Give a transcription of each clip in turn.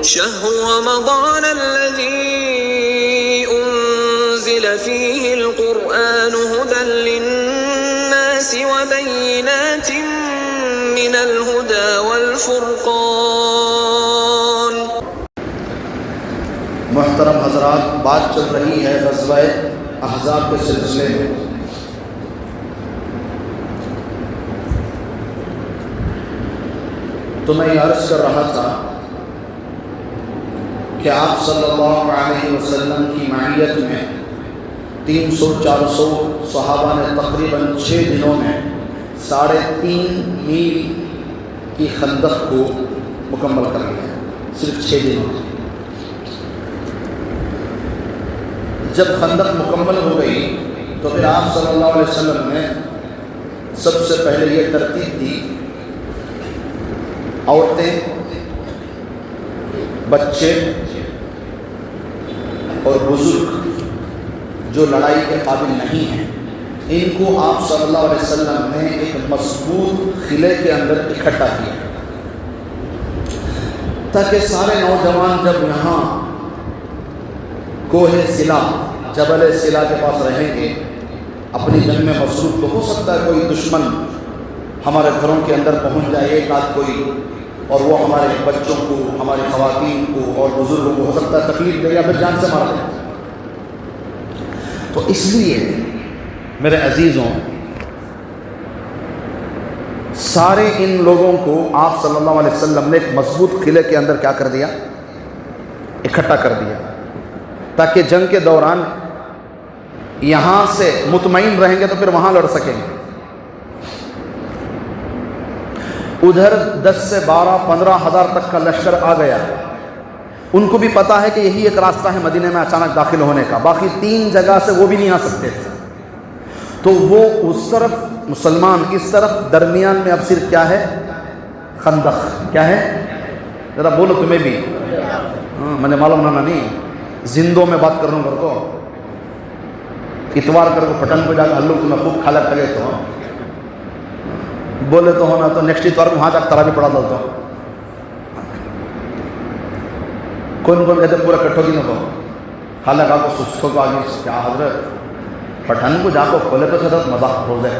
شهر رمضان الذي أنزل فيه القرآن هدى للناس وبينات من الهدى والفرقان. محترم حضرات، بات چل رہی ہے غزوہ احزاب کے سلسلے میں. تو میں یہ عرض کر رہا تھا کہ آپ صلی اللہ علیہ وسلم کی معیت میں 300-400 صحابہ نے تقریباً 6 دنوں میں 3.5 میل کی خندق کو مکمل کر لیا، صرف 6 دنوں میں. جب خندق مکمل ہو گئی تو پھر آپ صلی اللہ علیہ وسلم نے سب سے پہلے یہ ترتیب دی، عورتیں، بچے اور بزرگ جو لڑائی کے قابل نہیں ہیں، ان کو آپ صلی اللہ علیہ وسلم نے ایک مضبوط قلعے کے اندر اکٹھا کیا تاکہ سارے نوجوان جب یہاں کوہ سلا، جبل سلا کے پاس رہیں گے، اپنی جنگ میں مصروف، تو ہو سکتا ہے کوئی دشمن ہمارے گھروں کے اندر پہنچ جائے، ایک آدھ کوئی، اور وہ ہمارے بچوں کو، ہماری خواتین کو اور بزرگوں کو ہو سکتا ہے تکلیف دے یا پھر جان سے مار دے. تو اس لیے میرے عزیزوں، سارے ان لوگوں کو آپ صلی اللہ علیہ وسلم نے ایک مضبوط قلعے کے اندر کیا کر دیا؟ اکٹھا کر دیا، تاکہ جنگ کے دوران یہاں سے مطمئن رہیں گے تو پھر وہاں لڑ سکیں گے. ادھر 10 سے 12-15 ہزار تک کا لشکر آ گیا. ان کو بھی پتا ہے کہ یہی ایک راستہ ہے مدینہ میں اچانک داخل ہونے کا، باقی 3 جگہ سے وہ بھی نہیں آ سکتے تھے. تو وہ اس طرف مسلمان، اس طرف، درمیان میں اب صرف کیا ہے؟ خندق. کیا ہے؟ ذرا بولو تمہیں بھی. میں نے معلوم نہ نہیں زندوں میں بات کر رہا ہوں. کر کو اتوار کر کو پٹن کو جا کر ہلو تمہیں خوب کھالا کھگے تو بولے تو ہونا تو نیکسٹ اتوار کو وہاں جا کر تراویح پڑھا دیتا ہوں. کون کون کہتے پورا کٹھو کی نہ کو خالہ کا کو سستوں کو آگے کیا حضرت پٹھن کو جا کو کھولے تو حضرت مزاق ہو جائے.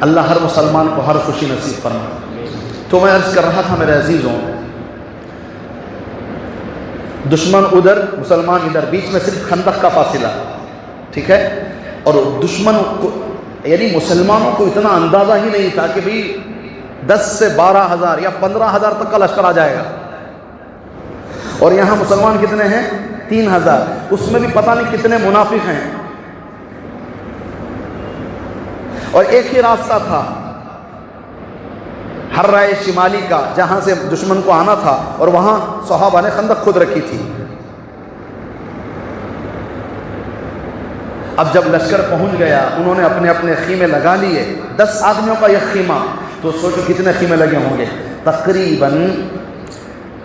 اللہ ہر مسلمان کو ہر خوشی نصیب فرمائے. تو میں عرض کر رہا تھا میرے عزیزوں، دشمن ادھر، مسلمان ادھر، بیچ میں صرف خندق کا فاصلہ، ٹھیک ہے. اور دشمن کو یعنی مسلمانوں کو اتنا اندازہ ہی نہیں تھا کہ بھئی 10 سے 12 ہزار یا 15 ہزار تک کا لشکر آ جائے گا. اور یہاں مسلمان کتنے ہیں؟ 3000. اس میں بھی پتہ نہیں کتنے منافق ہیں. اور ایک ہی راستہ تھا ہر رائے شمالی کا، جہاں سے دشمن کو آنا تھا، اور وہاں صحابہ نے خندق خود رکھی تھی. اب جب لشکر پہنچ گیا، انہوں نے اپنے اپنے خیمے لگا لیے. 10 آدمیوں کا یہ خیمہ، تو سوچو کتنے خیمے لگے ہوں گے. تقریباً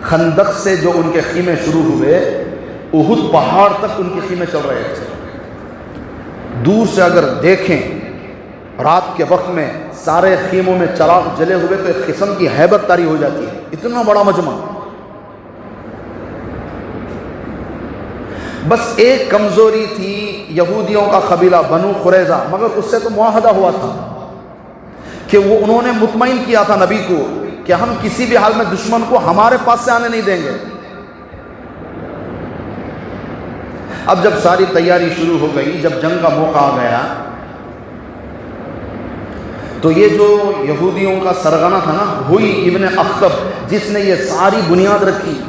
خندق سے جو ان کے خیمے شروع ہوئے، احد پہاڑ تک ان کے خیمے چل رہے تھے. دور سے اگر دیکھیں رات کے وقت میں سارے خیموں میں چراغ جلے ہوئے تو ایک قسم کی ہیبت طاری ہو جاتی ہے. اتنا بڑا مجمع. بس ایک کمزوری تھی یہودیوں کا قبیلہ بنو قریظہ، مگر اس سے تو معاہدہ ہوا تھا کہ وہ انہوں نے مطمئن کیا تھا نبی کو کہ ہم کسی بھی حال میں دشمن کو ہمارے پاس سے آنے نہیں دیں گے. اب جب ساری تیاری شروع ہو گئی، جب جنگ کا موقع آ گیا، تو یہ جو یہودیوں کا سرغنہ تھا نا، ہوئی ابن اخطب، جس نے یہ ساری بنیاد رکھی،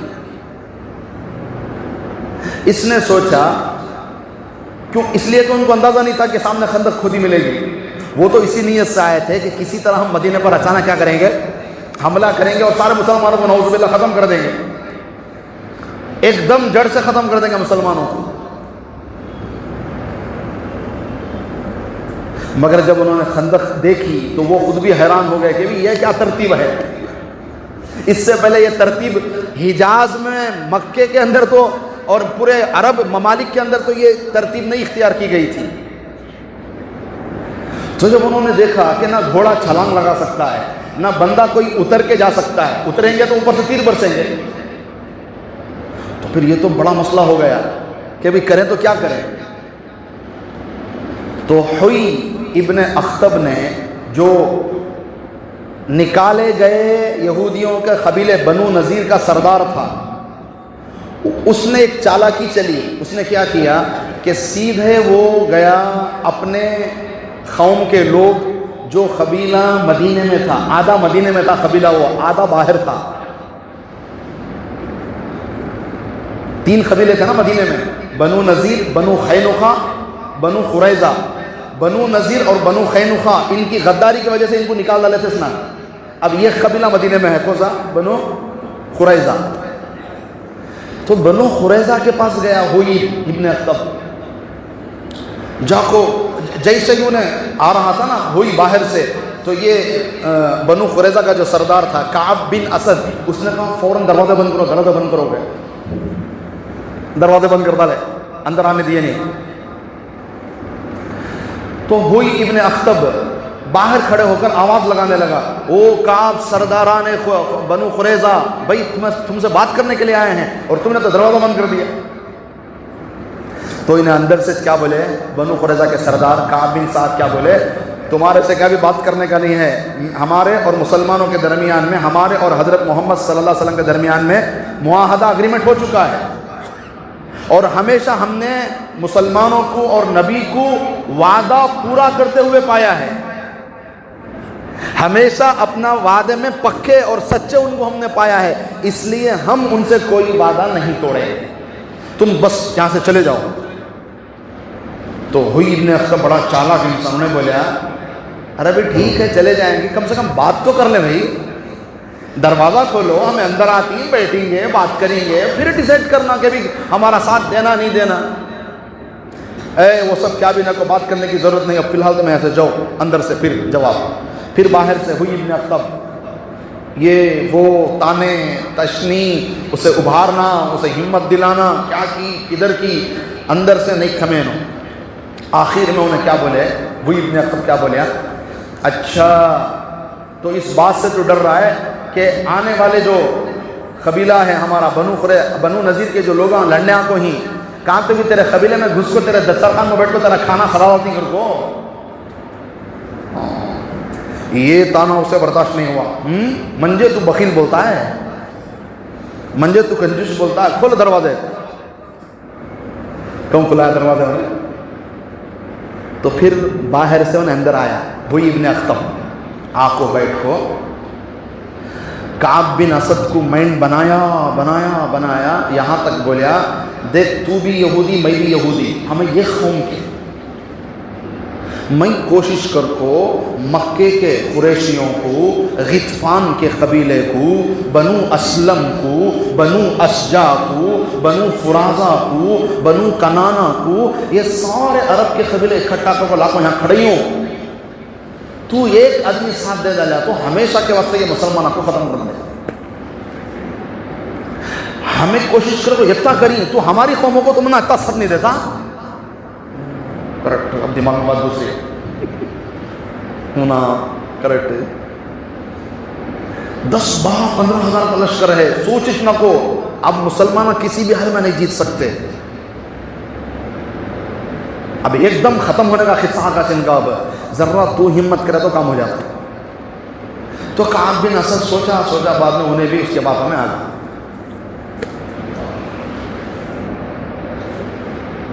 اس نے سوچا، کیوں؟ اس لیے تو ان کو اندازہ نہیں تھا کہ سامنے خندق خود ہی ملے گی. وہ تو اسی نیت سے آئے تھے کہ کسی طرح ہم مدینے پر اچانک کیا کریں گے؟ حملہ کریں گے اور سارے مسلمانوں کو نعوذ باللہ ختم کر دیں گے، ایک دم جڑ سے ختم کر دیں گے مسلمانوں کو. مگر جب انہوں نے خندق دیکھی تو وہ خود بھی حیران ہو گئے کہ یہ کیا ترتیب ہے. اس سے پہلے یہ ترتیب حجاز میں، مکے کے اندر تو اور پورے عرب ممالک کے اندر تو یہ ترتیب نہیں اختیار کی گئی تھی. تو جب انہوں نے دیکھا کہ نہ گھوڑا چھلانگ لگا سکتا ہے، نہ بندہ کوئی اتر کے جا سکتا ہے، اتریں گے تو اوپر سے تیر برسیں گے. تو پھر یہ تو بڑا مسئلہ ہو گیا کہ بھی کریں تو کیا کریں. تو حوی ابن اخطب نے جو نکالے گئے یہودیوں کے قبیلے بنو نذیر کا سردار تھا، اس نے ایک چالاکی چلی. اس نے کیا کیا کہ سیدھے وہ گیا اپنے قوم کے لوگ جو قبیلہ مدینے میں تھا، آدھا مدینے میں تھا قبیلہ، وہ آدھا باہر تھا. 3 قبیلے تھے نا مدینے میں، بنو نذیر، بنو قینقاع، بنو قریظہ. بنو نذیر اور بنو قینقاع ان کی غداری کی وجہ سے ان کو نکال ڈالے تھے سنا. اب یہ قبیلہ مدینے میں ہے، کون سا؟ بنو قریظہ. تو بنو قریظہ کے پاس گیا ہوئی ابن اخطب، جا کو جیسے ہی انہیں آ رہا تھا نا ہوئی باہر سے، تو یہ بنو قریظہ کا جو سردار تھا کعب بن اسد، اس نے کہا فوراً دروازے بند کرو، دروازے بند کرو گے. دروازے بند کر ڈالے، اندر آنے دیے نہیں. تو ہوئی ابن اخطب باہر کھڑے ہو کر آواز لگانے لگا، او کعب سرداران بنو قریظہ، بھائی تم سے بات کرنے کے لیے آئے ہیں اور تم نے تو دروازہ بند کر دیا. تو انہیں اندر سے کیا بولے، بنو قریظہ کے سردار کعب بن سعد کیا بولے، تمہارے سے کیا بھی بات کرنے کا نہیں ہے. ہمارے اور مسلمانوں کے درمیان میں، ہمارے اور حضرت محمد صلی اللہ علیہ وسلم کے درمیان میں معاہدہ اگریمنٹ ہو چکا ہے، اور ہمیشہ ہم نے مسلمانوں کو اور نبی کو وعدہ پورا کرتے ہوئے پایا ہے. ہمیشہ اپنا وعدے میں پکے اور سچے ان کو ہم نے پایا ہے، اس لیے ہم ان سے کوئی وعدہ نہیں توڑے، تم بس یہاں سے چلے جاؤ. تو ہوئی ابن اخطب بڑا چالاک انسان نے بولا، ارے بھائی ٹھیک ہے چلے جائیں گے، کم سے کم بات تو کر لیں بھائی، دروازہ کھولو، ہمیں اندر آتی ہیں، بیٹھیں گے، بات کریں گے، پھر ڈیسائیڈ کرنا کہ بھی ہمارا ساتھ دینا نہیں دینا. وہ سب کیا بھی نہ کو بات کرنے کی ضرورت نہیں، اب فی الحال تو میں ایسے جاؤ اندر سے. پھر جواب، پھر باہر سے ہوئی ابن اخطب یہ وہ تانے تشنی، اسے ابھارنا، اسے ہمت دلانا، کیا کی کدھر کی، اندر سے نہیں کھمینو. آخر میں انہیں کیا بولے، ہوئی ابن اخطب کیا بولے، اچھا تو اس بات سے تو ڈر رہا ہے کہ آنے والے جو قبیلہ ہے ہمارا بنو نذیر کے جو لوگ ہیں لڑنے کو ہی کہاں پہ بھی تیرے قبیلے میں گھس کو تیرے دسترخوان میں بیٹھ کو تیرا کھانا خراب ہوتی کر کو. یہ تانا اسے برداشت نہیں ہوا. منجے تو بخیل بولتا ہے، منجے تو کنجوس بولتا ہے، کھول دروازے. کم کھلایا دروازے میں؟ تو پھر باہر سے انہیں اندر آیا ہوئی ابن اخطب، آ کو بیٹھ کو کعب بن اسد کو مینڈ بنایا یہاں تک بولیا، دیکھ تو بھی یہودی میں بھی یہودی، ہمیں یہ قوم کی، میں کوشش کر کو مکے کے قریشیوں کو، غطفان کے قبیلے کو، بنو اسلم کو، بنو اشجع کو، بنو فرازہ کو، بنو کنانہ کو، یہ سارے عرب کے قبیلے اکٹھا کر کو لاکھوں یہاں کھڑی ہوں. تو ایک آدمی ساتھ دے ڈالا تو ہمیشہ کے واسطے یہ مسلمانوں کو ختم کر دے. ہمیں کوشش کرو اتنا کریں، تو ہماری قوموں کو تم نے اتنا ساتھ نہیں دیتا. کریکٹ، اب دماغ میں بات دوسری ہونا کریکٹ. 10-12-15 ہزار کا لشکر ہے، سوچش نہ کو اب مسلمان کسی بھی حال میں نہیں جیت سکتے. اب ایک دم ختم ہونے کا قصہ کا سن کا، اب ذرا تو ہمت کرے تو کام ہو جاتا. تو کعب بن اسد سوچا بعد میں انہیں بھی اس کے باتوں میں آ گیا.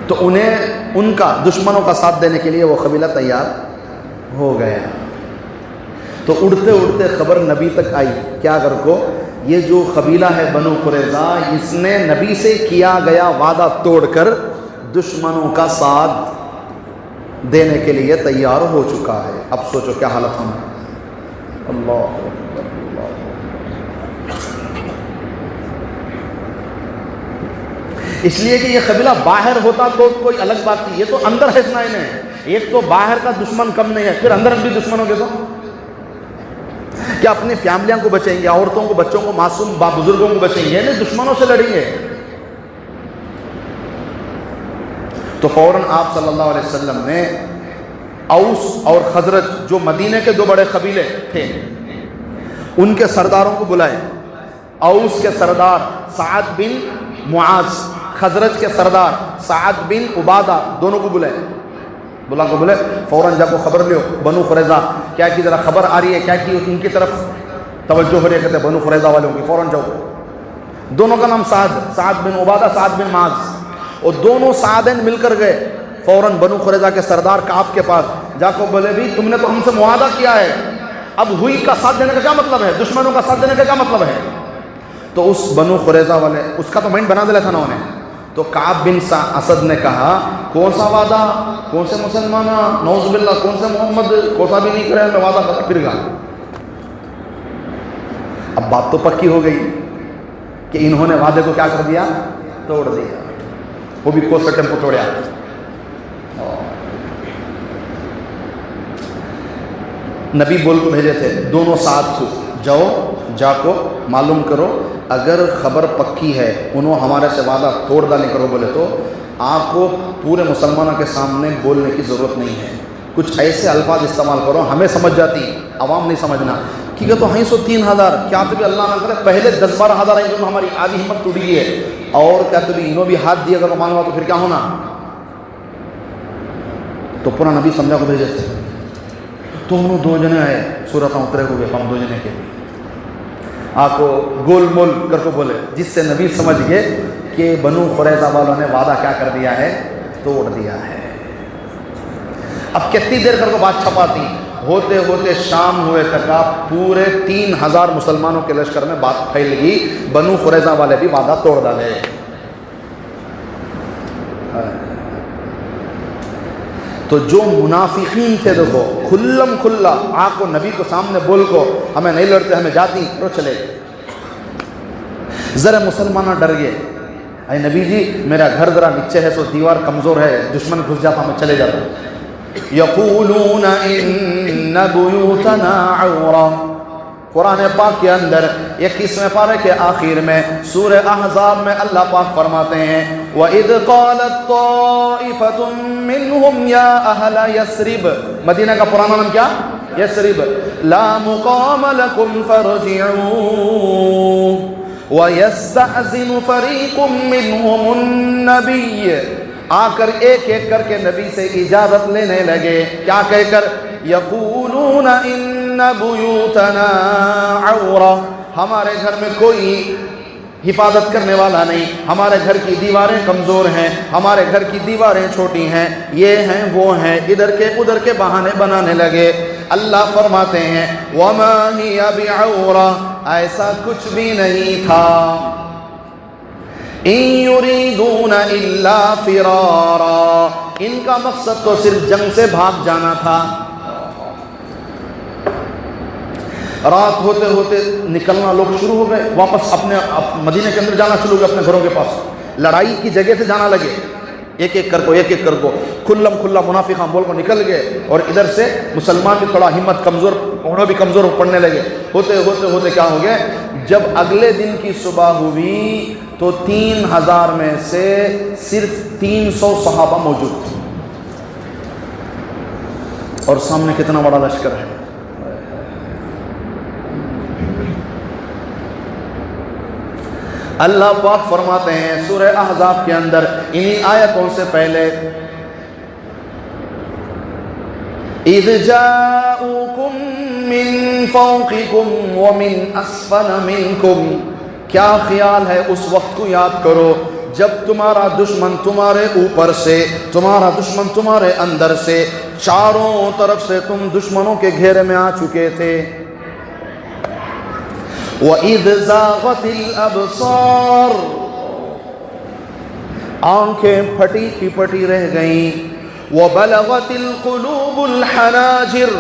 تو انہیں ان کا دشمنوں کا ساتھ دینے کے لیے وہ قبیلہ تیار ہو گیا. تو اڑتے اڑتے خبر نبی تک آئی، کیا کر کو، یہ جو قبیلہ ہے بنو قریظہ، اس نے نبی سے کیا گیا وعدہ توڑ کر دشمنوں کا ساتھ دینے کے لیے تیار ہو چکا ہے. اب سوچو کیا حالت ہونا. اللہ اس لیے کہ یہ قبیلہ باہر ہوتا تو کوئی الگ بات تھی، یہ تو اندر ہے سنا انہیں. ایک تو باہر کا دشمن کم نہیں ہے، پھر اندر بھی دشمنوں کے تو کیا اپنی فیملیاں کو بچیں گے، عورتوں کو، بچوں کو، معصوم بزرگوں کو بچیں گے، نہیں دشمنوں سے لڑیں گے. تو فوراً آپ صلی اللہ علیہ وسلم نے اوس اور خزرج جو مدینے کے 2 بڑے قبیلے تھے، ان کے سرداروں کو بلائے، اوس کے سردار سعد بن معاذ، خزرج کے سردار سعد بن عبادہ، دونوں کو بلائے، بلائے فوراً جا کو خبر لیو بنو قریظہ کیا کی ذرا خبر آ رہی ہے، کیا کی ان کی طرف توجہ ہو رہی ہے، کہتے ہیں بنو قریظہ والوں کی، فوراً جاؤ۔ دونوں کا نام سعد بن عبادہ، سعد بن معاذ، اور دونوں سعدین مل کر گئے فوراً بنو قریظہ کے سردار کعب کے پاس، جا کو بولے بھی تم نے تو ہم سے معاہدہ کیا ہے، اب ہوئی کا ساتھ دینے کا کیا مطلب ہے، دشمنوں کا ساتھ دینے کا کیا مطلب ہے؟ تو اس بنو قریظہ والے اس کا تو مائنڈ بنا دیا تھا نا انہیں، تو کعب بن اسد نے کہا کون سا وعدہ، کون سے مسلمان، نعوذ باللہ، کون سے محمد، کوسا بھی نہیں کرے میں وعدہ کرتا پھر گا۔ اب بات تو پکی ہو گئی کہ انہوں نے وعدے کو کیا کر دیا، توڑ دیا، وہ بھی کوسا ٹیمپو توڑیا۔ نبی بول کو بھیجے تھے دونوں ساتھ کو، جاؤ جا کو معلوم کرو، اگر خبر پکی ہے انہوں ہمارے سے وعدہ توڑ ڈالیں کرو بولے تو آپ کو پورے مسلمانوں کے سامنے بولنے کی ضرورت نہیں ہے، کچھ ایسے الفاظ استعمال کرو ہمیں سمجھ جاتی، عوام نہیں سمجھنا، کیونکہ تو ہیں سو 3000، کیا تو بھی اللہ نہ کرے پہلے 10-12 ہیں جو ہماری آدھی ہمت ٹوٹ گئی ہے، اور کیا تو بھی انہوں بھی ہاتھ دیا کرو مانگا تو پھر کیا ہونا۔ تو پورا نبی سمجھا کو بھیجے تھے، تو انہوں 2 جنے آئے، صورتاں اترے ہوئے ہم 2 جنے کے، آپ کو گول مول کر کو بولے، جس سے نبی سمجھ گئے کہ بنو قریظہ والوں نے وعدہ کیا کر دیا ہے، توڑ دیا ہے۔ اب کتنی دیر کر کو بات چھپاتی، ہوتے ہوتے شام ہوئے تک آپ پورے 3000 مسلمانوں کے لشکر میں بات پھیل گئی، بنو قریظہ والے بھی وعدہ توڑ ڈالے۔ تو جو منافقین تھے دیکھو کھلم کھلا آ کو نبی کو سامنے بول کو ہمیں نہیں لڑتے، ہمیں جاتی رو چلے، ذرا مسلمانہ ڈر گئے، اے نبی جی میرا گھر ذرا نیچے ہے سو دیوار کمزور ہے، دشمن گھس جاتا میں چلے جاتا۔ یقولون ان بیوتنا عورہ، قرآن پاک کے اندر 21ویں پارے کے آخر میں سورہ احزاب میں اللہ پاک فرماتے ہیں وَإِذْ قَالَتْ طَائِفَةٌ مِّنْهُمْ يَا أَهْلَ يَثْرِبَ، مدینہ کا پرانا نام کیا، یثرب، لَا مُقَامَ لَكُمْ فَارْجِعُوا وَيَسْتَأْذِنُ فَرِيقٌ مِّنْهُمُ النَّبِيَّ، آ کر ایک ایک کر کے نبی سے اجازت لینے لگے، کیا کہہ کر، یقولون ان بیوتنا عورہ، ہمارے گھر میں کوئی حفاظت کرنے والا نہیں، ہمارے گھر کی دیواریں کمزور ہیں، ہمارے گھر کی دیواریں چھوٹی ہیں، یہ ہیں وہ ہیں، ادھر کے ادھر کے بہانے بنانے لگے۔ اللہ فرماتے ہیں وما ہی بعورہ، ایسا کچھ بھی نہیں تھا، ان یریدون الا فرارا، ان کا مقصد تو صرف جنگ سے بھاگ جانا تھا۔ رات ہوتے ہوتے نکلنا لوگ شروع ہو گئے، واپس اپنے مدینے کے اندر جانا شروع ہو گئے، اپنے گھروں کے پاس، لڑائی کی جگہ سے جانا لگے، ایک ایک کر کو ایک ایک کر کو کھلم کھلا منافقان بول کو نکل گئے، اور ادھر سے مسلمان بھی تھوڑا ہمت کمزور، انہوں بھی کمزور پڑنے لگے، ہوتے ہوتے ہوتے کیا ہو گئے، جب اگلے دن کی صبح ہوئی تو 3000 میں سے صرف 300 صحابہ موجود تھے، اور سامنے کتنا بڑا لشکر ہے۔ اللہ پاک فرماتے ہیں سورہ احزاب کے اندر انہی آیتوں سے پہلے اذ جاؤکم من فوقکم ومن اسفل منکم، کیا خیال ہے اس وقت کو یاد کرو جب تمہارا دشمن تمہارے اوپر سے، تمہارا دشمن تمہارے اندر سے، چاروں طرف سے تم دشمنوں کے گھیرے میں آ چکے تھے۔ وَإِذْ زَاغَتِ الْأَبْصَارُ، آنکھیں پھٹی کی پٹی رہ گئیں، وَبَلَغَتِ الْقُلُوبُ الْحَنَاجِرُ،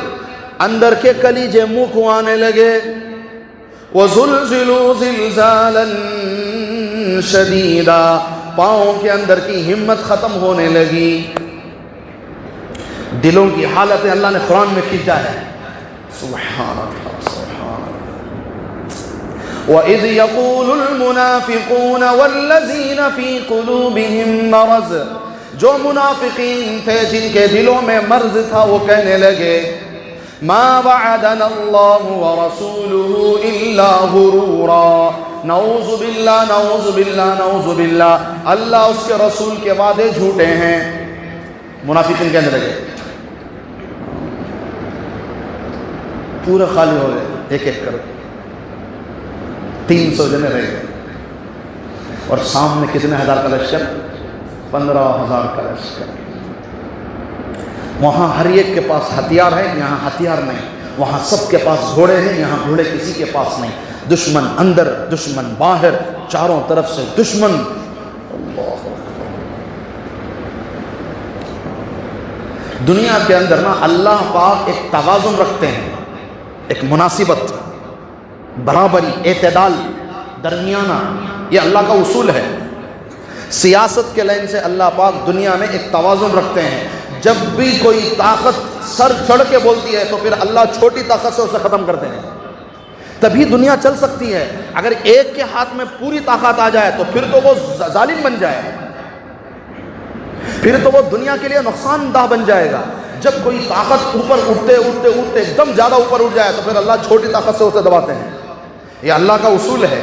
اندر کے کلیجے منہ کو آنے لگے، وَزُلْزِلُوا زِلْزَالًا شَدِيدًا، پاؤں کے اندر کی ہمت ختم ہونے لگی۔ دلوں کی حالتیں اللہ نے قرآن میں کھینچا ہے، سبحان اللہ۔ وَإِذْ يَقُولُ الْمُنَافِقُونَ وَالَّذِينَ فِي قُلُوبِهِمْ مَرَضٌ، جو منافقین تھے جن کے دلوں میں مرض تھا، وہ کہنے لگے ما وعدنا اللہ ورسولہ الا غرورا. نعوذ باللہ نعوذ باللہ نعوذ باللہ. اللہ اس کے رسول کے وعدے جھوٹے ہیں. منافقین کہنے لگے, پورے خالی ہو گئے ایک ایک کر, 300 جنے رہ گئے. اور سامنے کتنے ہزار کا لشکر؟ 15,000 کا لشکر. وہاں ہر ایک کے پاس ہتھیار ہے, یہاں ہتھیار نہیں. وہاں سب کے پاس گھوڑے ہیں, یہاں گھوڑے کسی کے پاس نہیں. دشمن اندر, دشمن باہر, چاروں طرف سے دشمن. اللہ دنیا کے اندر نا اللہ پاک ایک توازن رکھتے ہیں, ایک مناسبت, برابری, اعتدال, درمیانہ. یہ اللہ کا اصول ہے. سیاست کے لائن سے اللہ پاک دنیا میں ایک توازن رکھتے ہیں. جب بھی کوئی طاقت سر چڑھ کے بولتی ہے تو پھر اللہ چھوٹی طاقت سے اسے ختم کرتے ہیں, تبھی دنیا چل سکتی ہے. اگر ایک کے ہاتھ میں پوری طاقت آ جائے تو پھر تو وہ ظالم بن جائے, پھر تو وہ دنیا کے لیے نقصان دہ بن جائے گا. جب کوئی طاقت اوپر اٹھتے اٹھتے اٹھتے ایک دم زیادہ اوپر اٹھ جائے تو پھر اللہ چھوٹی طاقت سے اسے دباتے ہیں. یہ اللہ کا اصول ہے.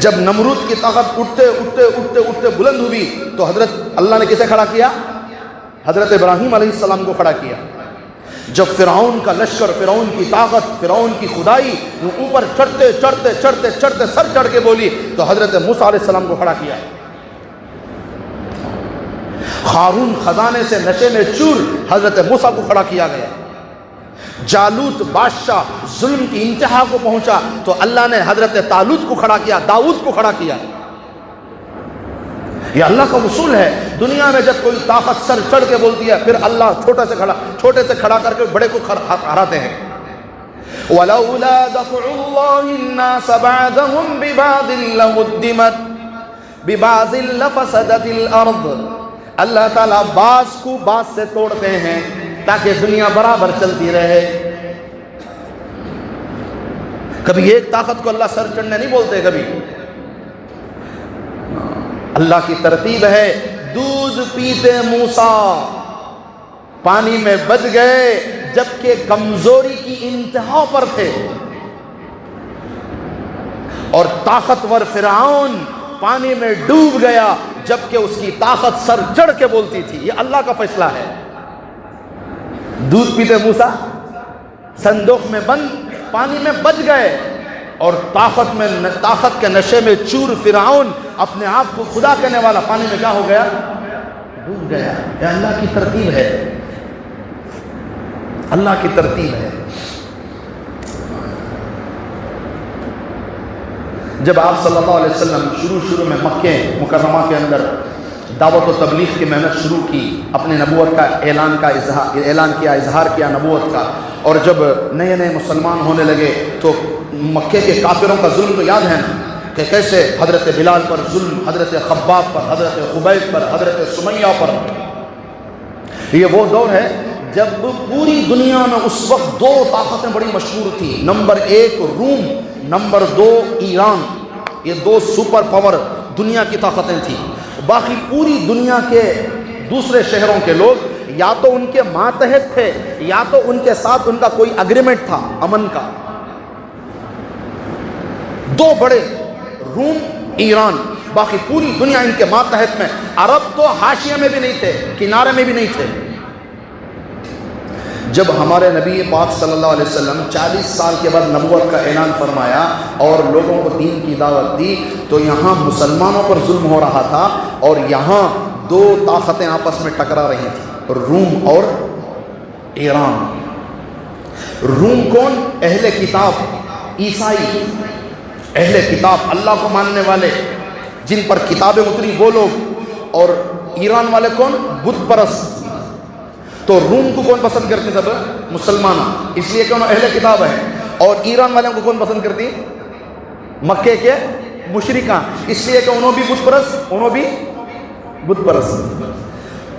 جب نمرود کی طاقت اٹھتے اٹھتے اٹھتے اٹھتے بلند ہوئی تو حضرت اللہ نے کسے کھڑا کیا؟ حضرت ابراہیم علیہ السلام کو کھڑا کیا. جب فرعون کا لشکر, فرعون کی طاقت, فرعون کی خدائی وہ اوپر چڑھتے چڑھتے چڑھتے چڑھتے سر چڑھ کے بولی تو حضرت موسیٰ علیہ السلام کو کھڑا کیا. قارون خزانے سے نشے میں چور, حضرت موسیٰ کو کھڑا کیا گیا. جالوت بادشاہ ظلم کی انتہا کو پہنچا تو اللہ نے حضرت طالوت کو کھڑا کیا, داؤد کو کھڑا کیا. یہ اللہ کا اصول ہے. دنیا میں جب کوئی طاقت سر چڑھ کے بولتی ہے پھر اللہ چھوٹے سے کھڑا کر کے بڑے کو ہراتے ہیں. وَلَوْلَا دَفْعُ اللَّهِ النَّاسَ بَعْضَهُمْ بِبَعْضٍ لَهُدِّمَتْ بِبَعْضٍ لَفَسَدَتِ الْأَرْضِ. اللہ تعالیٰ بعض کو بعض سے توڑتے ہیں تاکہ دنیا برابر چلتی رہے. کبھی ایک طاقت کو اللہ سر چڑھنے نہیں بولتے. کبھی اللہ کی ترتیب ہے. دودھ پیتے موسیٰ پانی میں بچ گئے جبکہ کمزوری کی انتہا پر تھے, اور طاقتور فرعون پانی میں ڈوب گیا جبکہ اس کی طاقت سر چڑھ کے بولتی تھی. یہ اللہ کا فیصلہ ہے. دودھ پیتے موسیٰ صندوق میں بند پانی میں بچ گئے, اور طاقت کے نشے میں چور فرعون اپنے آپ کو خدا کہنے والا پانی میں کیا ہو گیا؟ ڈوب گیا. یہ اللہ کی ترتیب ہے, اللہ کی ترتیب ہے. جب آپ صلی اللہ علیہ وسلم شروع میں مکہ مکرمہ کے اندر دعوت و تبلیغ کی محنت شروع کی, اپنے نبوت کا اعلان کیا, اظہار کیا نبوت کا, اور جب نئے مسلمان ہونے لگے تو مکے کے کافروں کا ظلم تو یاد ہے نا کہ کیسے حضرت بلال پر ظلم, حضرت خباب پر, حضرت خبیب پر, حضرت سمیہ پر. یہ وہ دور ہے جب پوری دنیا میں اس وقت 2 طاقتیں بڑی مشہور تھیں. نمبر 1 روم, نمبر 2 ایران. یہ 2 سپر پاور دنیا کی طاقتیں تھیں. باقی پوری دنیا کے دوسرے شہروں کے لوگ یا تو ان کے ماتحت تھے یا تو ان کے ساتھ ان کا کوئی اگریمنٹ تھا امن کا. 2 بڑے, روم, ایران. باقی پوری دنیا ان کے ماتحت میں. عرب تو حاشیے میں بھی نہیں تھے, کنارے میں بھی نہیں تھے. جب ہمارے نبی پاک صلی اللہ علیہ وسلم 40 سال کے بعد نبوت کا اعلان فرمایا اور لوگوں کو دین کی دعوت دی تو یہاں مسلمانوں پر ظلم ہو رہا تھا, اور یہاں 2 طاقتیں آپس میں ٹکرا رہی تھیں, روم اور ایران. روم کون؟ اہل کتاب, عیسائی, اہل کتاب, اللہ کو ماننے والے جن پر کتابیں اتری وہ لوگ. اور ایران والے کون؟ بت پرست. تو روم کو کون پسند کرتے سب؟ مسلمان, اس لیے کہ انہوں اہل کتاب ہے. اور ایران والوں کو کون پسند کرتی؟ مکے کے مشرکان, اس لیے کہ انہوں بھی بت پرست, انہوں بھی بت پرست.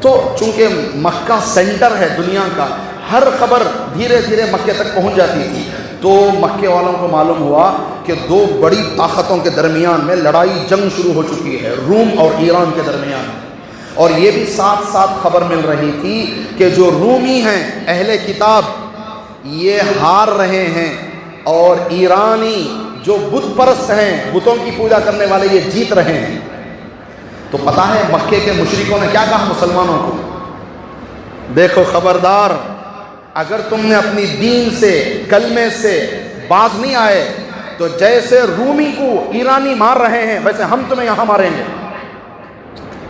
تو چونکہ مکہ سینٹر ہے دنیا کا, ہر خبر دھیرے دھیرے مکے تک پہنچ جاتی تھی. تو مکے والوں کو معلوم ہوا کہ 2 بڑی طاقتوں کے درمیان میں لڑائی جنگ شروع ہو چکی ہے, روم اور ایران کے درمیان. اور یہ بھی ساتھ ساتھ خبر مل رہی تھی کہ جو رومی ہیں اہل کتاب یہ ہار رہے ہیں، اور ایرانی جو بت پرست ہیں، بتوں کی پوجا کرنے والے، یہ جیت رہے ہیں۔ تو پتہ ہے مکے کے مشرکوں نے کیا کہا مسلمانوں کو؟ دیکھو خبردار، اگر تم نے اپنی دین سے، کلمے سے باز نہیں آئے تو جیسے رومی کو ایرانی مار رہے ہیں ویسے ہم تمہیں یہاں ماریں گے۔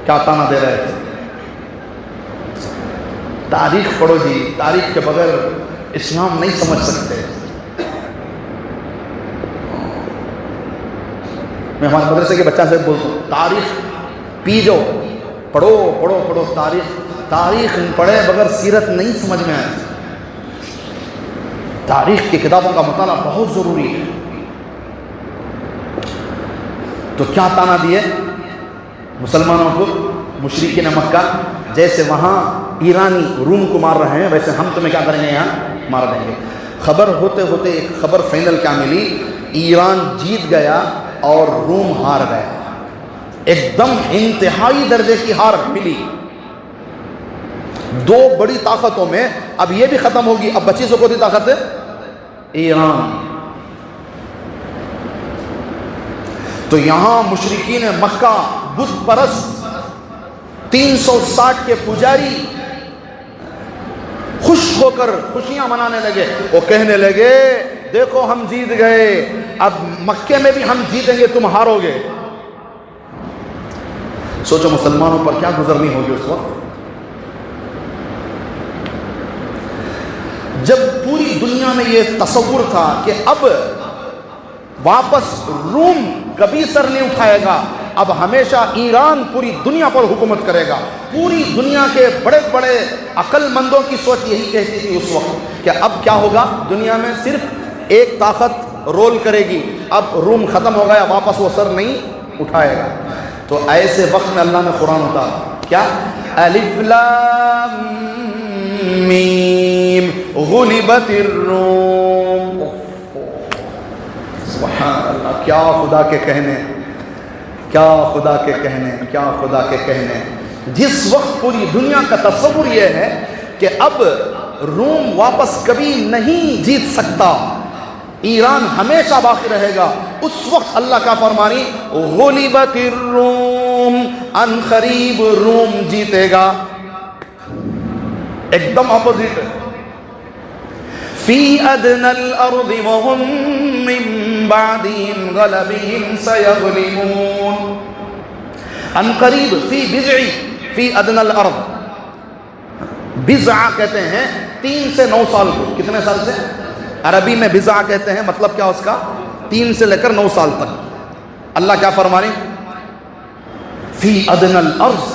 کیا تانا دے رہے تھے؟ تاریخ پڑھو جی، تاریخ کے بغیر اسلام نہیں سمجھ سکتے۔ میں ہمارے مدرسے کے بچہ سے بولتا ہوں، تاریخ پی جو، پڑھو پڑھو پڑھو، تاریخ پڑھے بغیر سیرت نہیں سمجھ میں آئے۔ تاریخ کی کتابوں کا مطالعہ بہت ضروری ہے۔ تو کیا تانا دیے مسلمانوں کو مشرکین مکہ؟ جیسے وہاں ایرانی روم کو مار رہے ہیں ویسے ہم تمہیں کیا کریں گے، یہاں مار دیں گے۔ خبر ہوتے ہوتے ایک خبر فائنل کیا ملی؟ ایران جیت گیا اور روم ہار گیا۔ ایک دم انتہائی درجے کی ہار ملی۔ دو بڑی طاقتوں میں اب یہ بھی ختم ہوگی، اب بچی سے کوئی طاقت ہے ایران۔ تو یہاں مشرکین مکہ بت پرست 360 کے پجاری خوش ہو کر خوشیاں منانے لگے۔ وہ کہنے لگے دیکھو ہم جیت گئے، اب مکے میں بھی ہم جیتیں گے، تم ہارو گے۔ سوچو مسلمانوں پر کیا گزرنی ہوگی اس وقت، جب پوری دنیا میں یہ تصور تھا کہ اب واپس روم کبھی سر نہیں اٹھائے گا، اب ہمیشہ ایران پوری دنیا پر حکومت کرے گا۔ پوری دنیا کے بڑے بڑے عقل مندوں کی سوچ یہی کہتی تھی اس وقت کہ اب کیا ہوگا، دنیا میں صرف ایک طاقت رول کرے گی، اب روم ختم ہو گیا، واپس وہ سر نہیں اٹھائے گا۔ تو ایسے وقت میں اللہ نے قرآن اتارا، کیا؟ الف لام میم غلبت الروم۔ سبحان اللہ، کیا خدا کے کہنے، کیا خدا کے کہنے، کیا خدا کے کہنے۔ جس وقت پوری دنیا کا تصور یہ ہے کہ اب روم واپس کبھی نہیں جیت سکتا، ایران ہمیشہ باقی رہے گا، اس وقت اللہ کا فرمانی غلبت الروم، ان قریب روم جیتے گا۔ ایک دم اپوزٹ ہے۔ فی ادنی الارض وهم من بعدهم غلبهم سیغلبون۔ ان قریب، فی بضع، فی ادنی الارض، بضع کہتے ہیں 3 سے 9 سال کو۔ کتنے سال سے؟ عربی میں بضع کہتے ہیں، مطلب کیا اس کا؟ 3 سے لے کر 9 سال تک۔ اللہ کیا فرمانے؟ فی ادنی الارض۔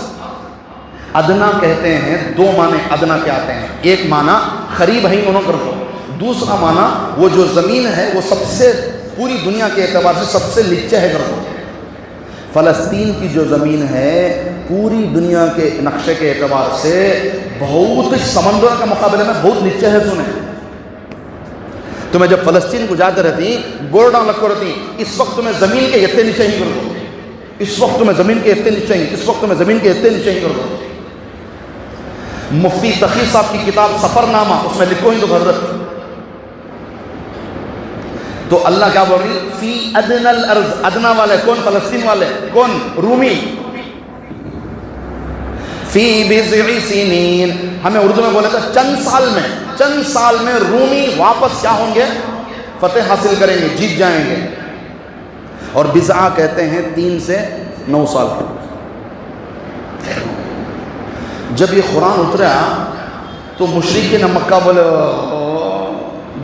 ادنا کہتے ہیں، 2 معنی ادنا کے آتے ہیں۔ ایک معنی قریب ہے انہوں کر دو، دوسرا معنی وہ جو زمین ہے وہ سب سے، پوری دنیا کے اعتبار سے سب سے نیچے ہے کر دو۔ فلسطین کی جو زمین ہے پوری دنیا کے نقشے کے اعتبار سے بہت سمندر کے مقابلے میں بہت نیچے ہے۔ سنیں، تمہیں جب فلسطین کو جاتے رہتی بورڈاں لگ کر رہتی، اس وقت تمہیں زمین کے اتنے نیچے ہی کر دو، اس وقت تمہیں زمین کے اتنے نیچے ہی، اس وقت تمہیں زمین کے اتنے نیچے ہی کر دو۔ مفتی تقی صاحب کی کتاب سفر نامہ، اس میں لکھو ہی تو حضرت۔ تو اللہ کیا بول رہی؟ فی ادنی الارض، ادنا والے کون؟ فلسطین والے کون؟ رومی۔ فی بضع سنین، ہمیں اردو میں بولے تھا چند سال میں، چند سال میں رومی واپس کیا ہوں گے؟ فتح حاصل کریں گے، جیت جائیں گے۔ اور بضع کہتے ہیں 3 سے 9 سال کے۔ جب یہ قرآن اترا تو مشرکین مکہ بولے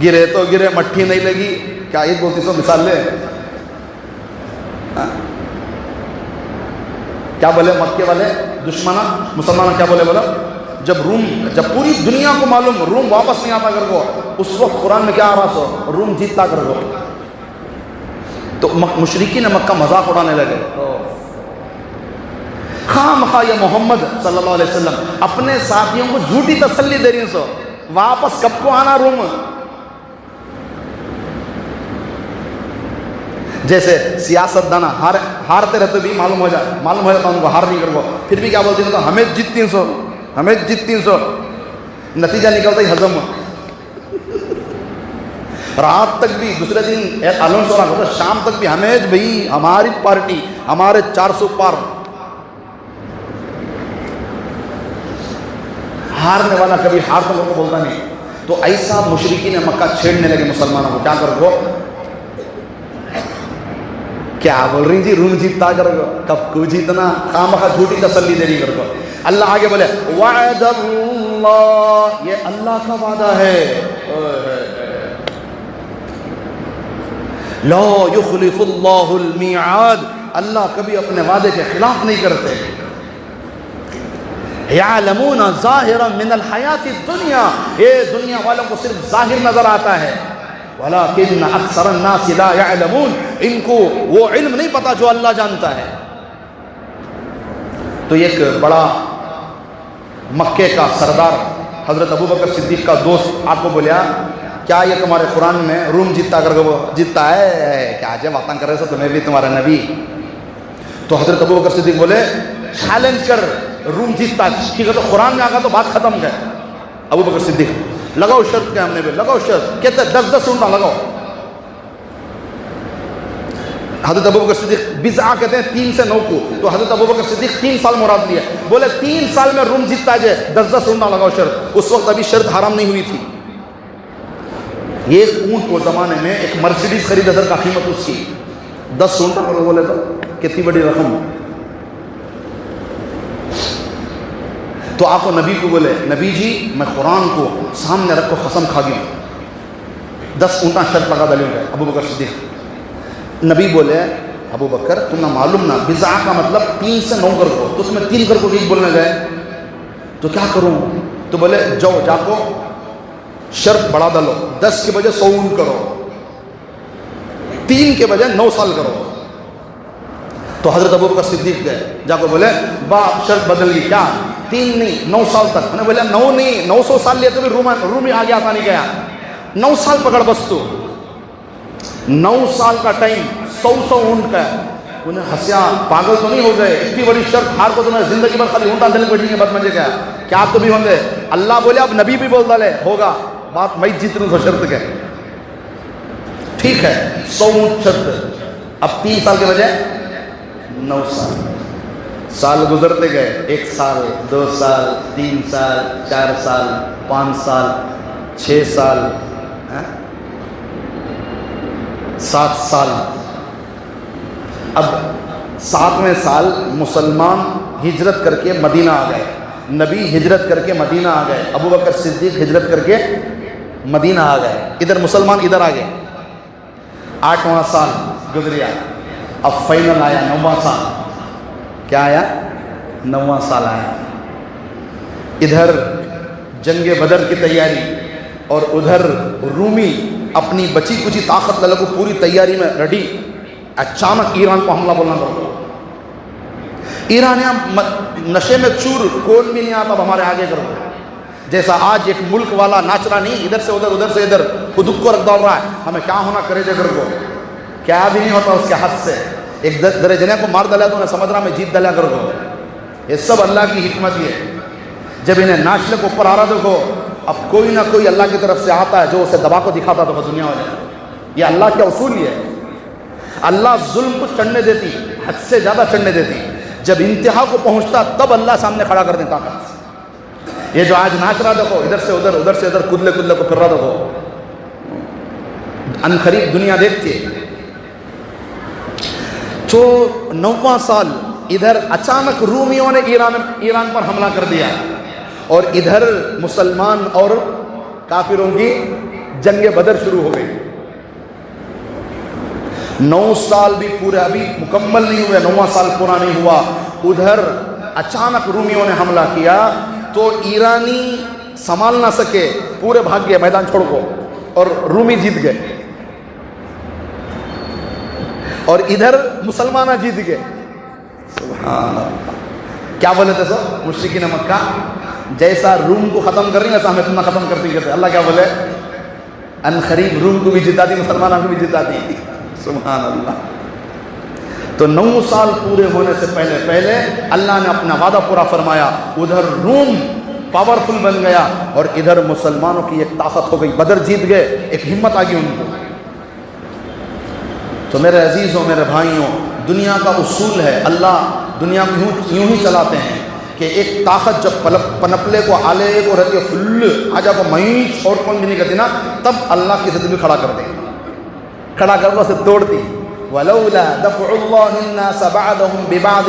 گرے تو گرے، مٹھی نہیں لگی۔ کیا ایک بولتی سو مثال لے، کیا بولے مکے والے دشمنہ مسلمان کیا بولے؟ بولا جب پوری دنیا کو معلوم روم واپس نہیں آتا کر کو، اس وقت قرآن میں کیا آ رہا سو؟ روم جیتتا کر کو۔ تو مشرکین مکہ مذاق اڑانے لگے، خواہ مخواہ یہ محمد صلی اللہ علیہ وسلم اپنے ساتھیوں کو جھوٹی تسلی دے رہی سو، واپس کب کو آنا روم؟ جیسے سیاست دانا ہارتے رہتے بھی معلوم ہو جاتا ان کو ہار نہیں کرو، پھر بھی کیا بولتے ہیں تو ہمیں جیت 300 ہمیں جیت 300، نتیجہ نکلتا ہی ہضم رات تک بھی دوسرے دن الونس ہو رہا ہوتا شام تک بھی ہمیں بھائی ہماری پارٹی ہمارے 400 پار۔ ہارنے والا کبھی ہار تو کو بولتا نہیں۔ تو ایسا مشرکین مکہ چھیڑنے لگے مسلمانوں کو، کیا کرو کیا بول رہی جی روم جیتتا کر گو، کب کو جیتنا، خامخواہ جھوٹی تسلی دے رہی کر گو۔ اللہ آگے بولے وعد اللہ، یہ اللہ کا وعدہ ہے، لا یخلف اللہ المیعاد، اللہ کبھی اپنے وعدے کے خلاف نہیں کرتے۔ یعلمون ظاہرا من الحیات الدنیا، یہ دنیا والوں کو صرف ظاہر نظر آتا ہے، ولیکن اکثر الناس لا یعلمون، ان کو وہ علم نہیں پتا جو اللہ جانتا ہے۔ تو ایک بڑا مکے کا سردار حضرت ابوبکر صدیق کا دوست آپ کو بولیا کیا یہ تمہارے قرآن میں روم جیتتا کر وہ جیتتا ہے کیا؟ جب باتیں کر رہے تھے تمہیں بھی تمہارا نبی۔ تو حضرت ابوبکر صدیق بولے چیلنج کر، روم جیتتا ٹھیک ہے تو قرآن میں آگا تو بات ختم ہے۔ ابوبکر صدیق لگاؤ شرط کے، ہم نے بھی لگاؤ شرط، کہتے 10 اونٹا لگاؤ۔ حضرت ابوبکر صدیق بزع کہتے ہیں 3 سے 9 کو، تو حضرت ابوبکر صدیق 3 سال مراد لیا، بولے 3 سال میں روم جیتتا ہے 10 اونٹا لگاؤ شرط۔ اس وقت ابھی شرط حرام نہیں ہوئی تھی۔ ایک اونٹ کو زمانے میں ایک مرسیڈیز خرید حضرت کا قیمت اس کی 10 اونٹا کرو، بولے تو کتنی بڑی رقم۔ تو آپ کو نبی کو بولے نبی جی میں قرآن کو سامنے رکھ کو قسم کھا گیا 10 اونٹا شرط لگا دلوں گے۔ ابوبکر صدیق نبی بولے ابو بکر تمہیں معلوم نہ بزع کا مطلب 3 سے 9 کر کو، تو تمہیں 3 کر کو ٹھیک بولنے گئے تو کیا کروں؟ تو بولے جاؤ جا کو شرط بڑھا ڈالو، 10 کے بجے 100 اونٹ کرو، 3 کے بجے 9 سال کرو۔ تو حضرت ابوبکر صدیق گئے جا کو بولے باپ شرط بدل گئی، کیا 3 نہیں 9 سال تک؟ انہیں بولے 9 نہیں 900 سال لیے تو بھی رومی آگے آتا نہیں گیا، 9 سال پکڑ بس تو 9 سال کا ٹائم 100 اونٹ کا ہے۔ انہیں ہنسیا پاگل تو نہیں ہو گئے، اتنی بڑی شرط ہار کو تمہیں زندگی بھر خالی اونٹا دل بیٹھیں گے بد مزے کا، کیا آپ تو بھی ہوں گے؟ اللہ بولے اب نبی بھی بول ڈالے ہوگا بات میں جیت لوں شرط کے، ٹھیک ہے 100 اونٹ شرط، اب 3 سال کے بجائے 9 سال۔ سال گزرتے گئے، 1 سال 2 سال 3 سال 4 سال 5 سال 6 سال 7 سال۔ اب 7ویں سال مسلمان ہجرت کر کے مدینہ آ گئے، نبی ہجرت کر کے مدینہ آ گئے، ابو بکر صدیق ہجرت کر کے مدینہ آ گئے، ادھر مسلمان ادھر آ گئے۔ 8واں سال گزریا، اب فائنل آیا 9واں سال، کیا آیا 9واں سال آیا۔ ادھر جنگ بدر کی تیاری اور ادھر رومی اپنی بچی کچی طاقت لے کو پوری تیاری میں ریڈی، اچانک ایران کو حملہ بولنا پڑا۔ ایرانیاں نشے میں چور، کون بھی نہیں آتا اب ہمارے آگے کرو، جیسا آج ایک ملک والا ناچ رہا نہیں، ادھر سے ادھر ادھر سے ادھر خود کو رکھ دوڑ رہا ہے، ہمیں کیا ہونا کرے جگر کو، کیا بھی نہیں ہوتا اس کے ہاتھ سے، ایک درجنے کو مار ڈالا تو انہیں سمجھ رہا میں جیت ڈالا کر دو۔ یہ سب اللہ کی حکمت ہی ہے، جب انہیں ناچنے کو اوپر آ رہا دیکھو، اب کوئی نہ کوئی اللہ کی طرف سے آتا ہے جو اسے دبا کو دکھاتا تو دنیا ہو جائے۔ یہ اللہ کا اصول ہی ہے، اللہ ظلم کو چڑھنے دیتی، حد سے زیادہ چڑھنے دیتی، جب انتہا کو پہنچتا تب اللہ سامنے کھڑا کر دیتا طاقت۔ یہ جو آج ناچ رہا دیکھو، ادھر سے ادھر ادھر سے ادھر کدلے کدلے کو پھر رہا دیکھو، ان قریب دنیا دیکھتی ہے۔ تو 9واں سال ادھر اچانک رومیوں نے ایران پر حملہ کر دیا، اور ادھر مسلمان اور کافروں کی جنگ بدر شروع ہو گئی۔ 9 سال بھی پورے ابھی مکمل نہیں ہوئے، 9واں سال پورا نہیں ہوا، ادھر اچانک رومیوں نے حملہ کیا تو ایرانی سنبھال نہ سکے، پورے بھاگ گئے میدان چھوڑ کو، اور رومی جیت گئے، اور ادھر مسلمان جیت گئے۔ سبحان اللہ، کیا بولے تھے سو مشرکین مکہ، جیسا روم کو ختم کر رہی ہے ویسا ہمیں تمہیں ختم کرتی کہتے۔ اللہ کیا بولے ان قریب روم کو بھی جتا دی، مسلمانوں کو بھی جتا دی۔ سبحان اللہ۔ تو 9 سال پورے ہونے سے پہلے اللہ نے اپنا وعدہ پورا فرمایا. ادھر روم پاورفل بن گیا اور ادھر مسلمانوں کی ایک طاقت ہو گئی. بدر جیت گئے, ایک ہمت آ گئی ان کو. تو میرے عزیزوں, میرے بھائیوں, دنیا کا اصول ہے, اللہ دنیا کو یوں ہی چلاتے ہیں کہ ایک طاقت جب پنپلے کو آلے کو رہتی ہے فل آجا کو مہیچ اور کون بھی نہیں کرتی نا, تب اللہ کی ضد بھی کھڑا کر دیں, کھڑا کر کے اسے توڑتی. وَلَوْلَا دَفْعُ اللَّهِ النَّاسَ بَعْضَهُمْ بِبَعْضٍ